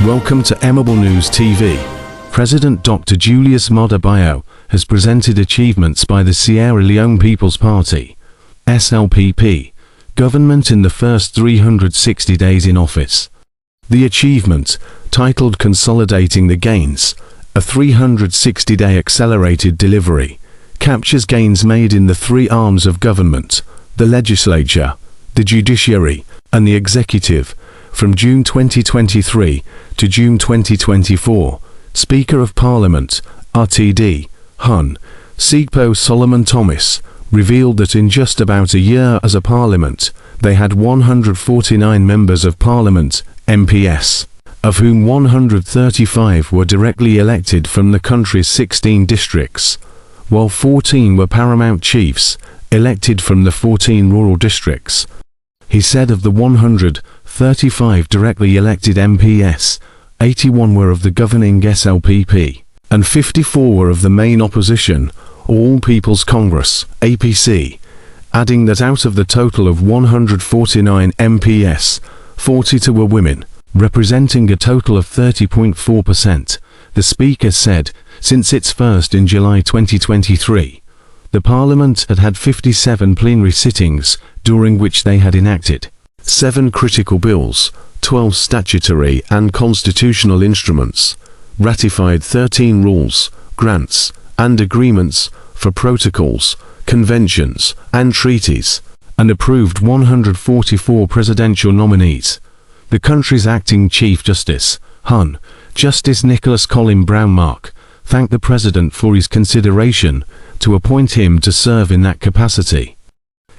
Welcome to Emabelnewstv. President Dr. Julius Maada Bio has presented achievements by the Sierra Leone People's Party, SLPP, government in the first 360 days in office. The achievement, titled Consolidating the Gains, a 360-day accelerated delivery, captures gains made in the three arms of government, the legislature, the judiciary, and the executive, from June 2023 to June 2024. Speaker of Parliament, RTD, Hun, Sigpo Solomon Thomas, revealed that in just about a year as a parliament, they had 149 members of parliament, MPS, of whom 135 were directly elected from the country's 16 districts, while 14 were paramount chiefs, elected from the 14 rural districts. He said of the 135 directly elected MPS, 81 were of the governing SLPP, and 54 were of the main opposition, All People's Congress, APC, adding that out of the total of 149 MPS, 42 were women, representing a total of 30.4%. The Speaker said, since its first in July 2023, the Parliament had had 57 plenary sittings, during which they had enacted 7 critical bills, 12 statutory and constitutional instruments, ratified 13 rules, grants, and agreements for protocols, conventions, and treaties, and approved 144 presidential nominees. The country's acting Chief Justice, Hun, Justice Nicholas Colin Brown Mark, thanked the President for his consideration to appoint him to serve in that capacity.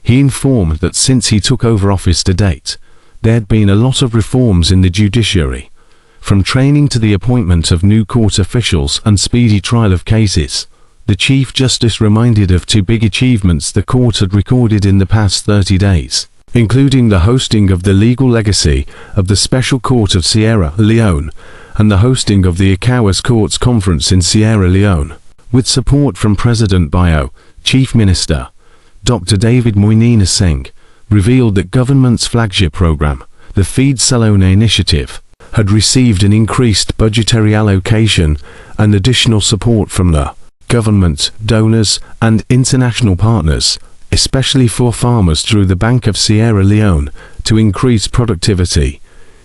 He informed that since he took over office to date, there had been a lot of reforms in the judiciary, from training to the appointment of new court officials and speedy trial of cases. The Chief Justice reminded of 2 big achievements the court had recorded in the past 30 days, including the hosting of the legal legacy of the Special Court of Sierra Leone and the hosting of the ECOWAS Courts Conference in Sierra Leone. With support from President Bio, Chief Minister Dr. David Moinina Singh revealed that government's flagship program, the Sierraleone Initiative, had received an increased budgetary allocation and additional support from the government, donors, and international partners, especially for farmers through the Bank of Sierra Leone, to increase productivity.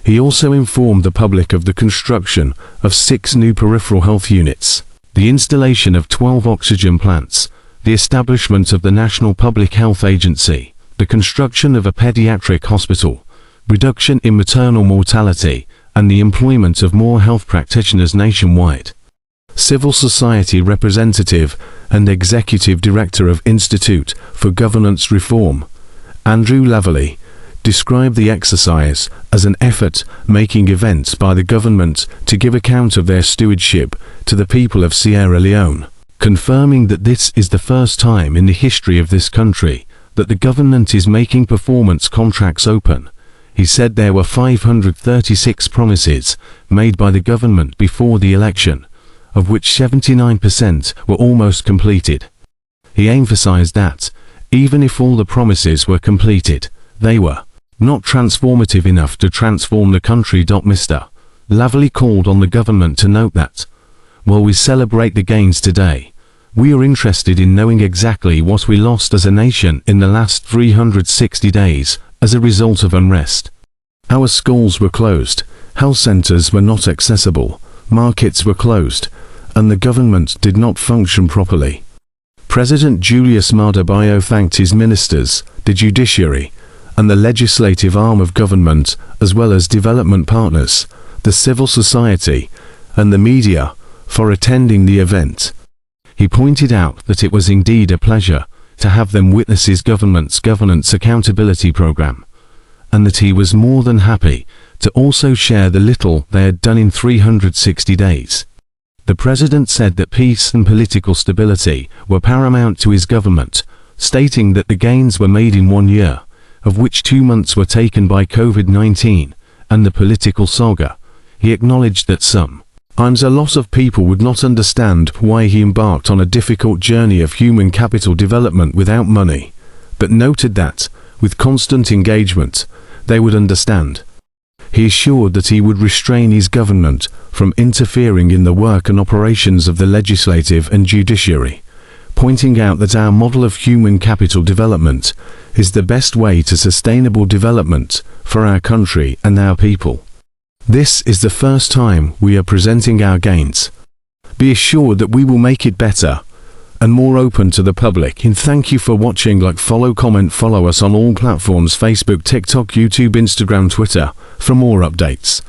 He also informed the public of the construction of 6 new peripheral health units, the installation of 12 oxygen plants, the establishment of the National Public Health Agency, the construction of a pediatric hospital, reduction in maternal mortality, and the employment of more health practitioners nationwide. Civil society representative and executive director of Institute for Governance Reform, Andrew Laverley, described the exercise as an effort-making event by the government to give account of their stewardship to the people of Sierra Leone, confirming that this is the first time in the history of this country that the government is making performance contracts open. He said there were 536 promises made by the government before the election, of which 79% were almost completed. He emphasized that, even if all the promises were completed, they were not transformative enough to transform the country. Mr. Laverley called on the government to note that, while we celebrate the gains today, we are interested in knowing exactly what we lost as a nation in the last 360 days as a result of unrest. Our schools were closed, health centers were not accessible, markets were closed, and the government did not function properly. President Julius Maada Bio thanked his ministers, the judiciary, and the legislative arm of government, as well as development partners, the civil society, and the media, for attending the event. He pointed out that it was indeed a pleasure to have them witness his government's governance accountability program, and that he was more than happy to also share the little they had done in 360 days. The President said that peace and political stability were paramount to his government, stating that the gains were made in 1 year, of which 2 months were taken by COVID-19 and the political saga. He acknowledged that sometimes a lot of people would not understand why he embarked on a difficult journey of human capital development without money, but noted that, with constant engagement, they would understand. he assured that he would restrain his government from interfering in the work and operations of the legislative and judiciary, pointing out that our model of human capital development is the best way to sustainable development for our country and our people. This is the first time we are presenting our gains. Be assured that we will make it better and more open to the public. And thank you for watching. Like, follow, comment, follow us on all platforms: Facebook, TikTok, YouTube, Instagram, Twitter for more updates.